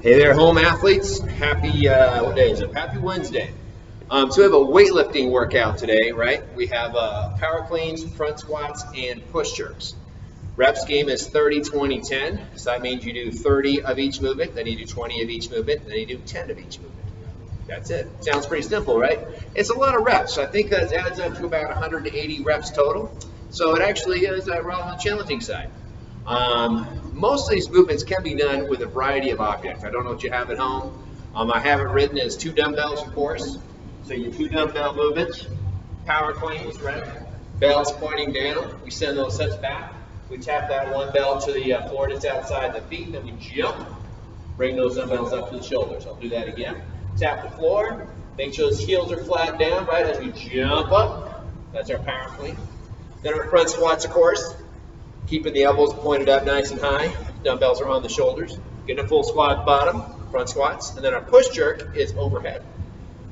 Hey there, home athletes. Happy, what day is it? Happy Wednesday. So we have a weightlifting workout today, right? We have power cleans, front squats, and push jerks. Rep scheme is 30, 20, 10. So that means you do 30 of each movement, then you do 20 of each movement, then you do 10 of each movement. That's it. Sounds pretty simple, right? It's a lot of reps. I think that adds up to about 180 reps total. So it actually is right on the challenging side. Most of these movements can be done with a variety of objects. I don't know what you have at home. I have it written as 2 dumbbells, of course. So your 2 dumbbell movements, power cleans, right? Bells pointing down. We send those hips back. We tap that one bell to the floor that's outside the feet. Then we jump. Bring those dumbbells up to the shoulders. I'll do that again. Tap the floor. Make sure those heels are flat down, right, as we jump up. That's our power clean. Then our front squats, of course. Keeping the elbows pointed up nice and high. Dumbbells are on the shoulders. Getting a full squat bottom, front squats. And then our push jerk is overhead.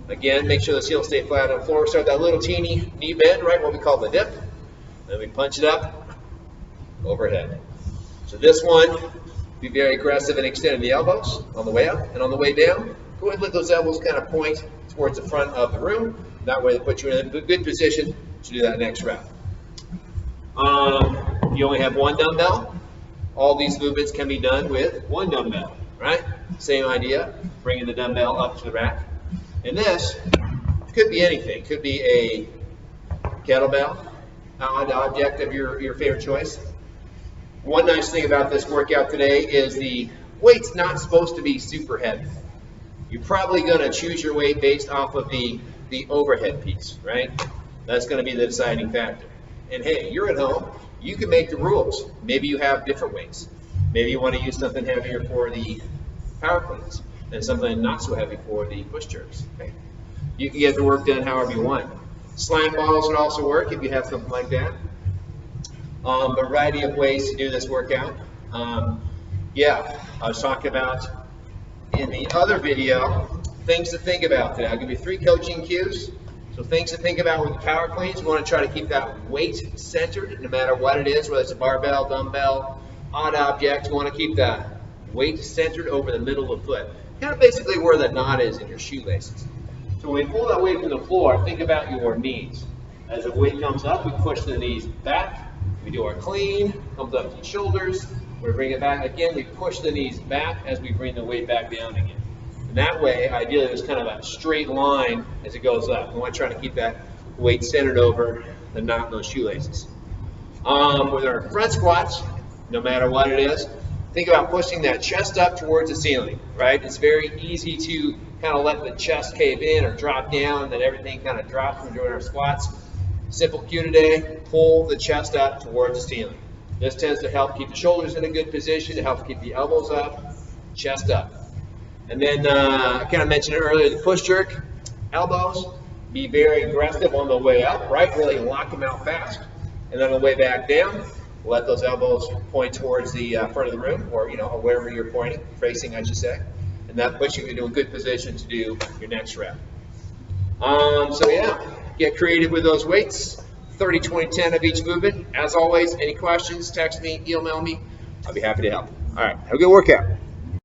Again, make sure those heels stay flat on the floor. Start that little teeny knee bend, right, what we call the dip. Then we punch it up, overhead. So this one, be very aggressive and extending the elbows on the way up. And on the way down, go ahead and let those elbows kind of point towards the front of the room. That way they put you in a good position to do that next rep. You only have 1 dumbbell. All these movements can be done with 1 dumbbell, right? Same idea, bringing the dumbbell up to the rack. And this could be anything. Could be a kettlebell, an object of your favorite choice. One nice thing about this workout today is the weight's not supposed to be super heavy. You're probably going to choose your weight based off of the overhead piece, right? That's going to be the deciding factor. And hey, you're at home. You can make the rules. Maybe you have different weights. Maybe you want to use something heavier for the power cleans and something not so heavy for the push jerks. Okay? You can get the work done however you want. Slam balls would also work if you have something like that. A variety of ways to do this workout. I was talking about in the other video things to think about today. I'll give you 3 coaching cues. So things to think about with the power cleans. You want to try to keep that weight centered no matter what it is, whether it's a barbell, dumbbell, odd object. You want to keep that weight centered over the middle of the foot. Kind of basically where the knot is in your shoelaces. So when we pull that weight from the floor, think about your knees. As the weight comes up, we push the knees back. We do our clean, comes up to the shoulders. We bring it back again. We push the knees back as we bring the weight back down again. That way, ideally, there's kind of a straight line as it goes up. We want to try to keep that weight centered over the knot in those shoelaces. With our front squats, no matter what it is, think about pushing that chest up towards the ceiling, right? It's very easy to kind of let the chest cave in or drop down, and then everything kind of drops when we're doing our squats. Simple cue today, pull the chest up towards the ceiling. This tends to help keep the shoulders in a good position, to help keep the elbows up, chest up. And then I kind of mentioned it earlier, the push jerk, elbows, be very aggressive on the way up, right? Really lock them out fast. And then on the way back down, let those elbows point towards the front of the room, or wherever you're pointing, facing, I should say. And that puts you into a good position to do your next rep. Get creative with those weights. 30, 20, 10 of each movement. As always, any questions, text me, email me. I'll be happy to help. All right, have a good workout.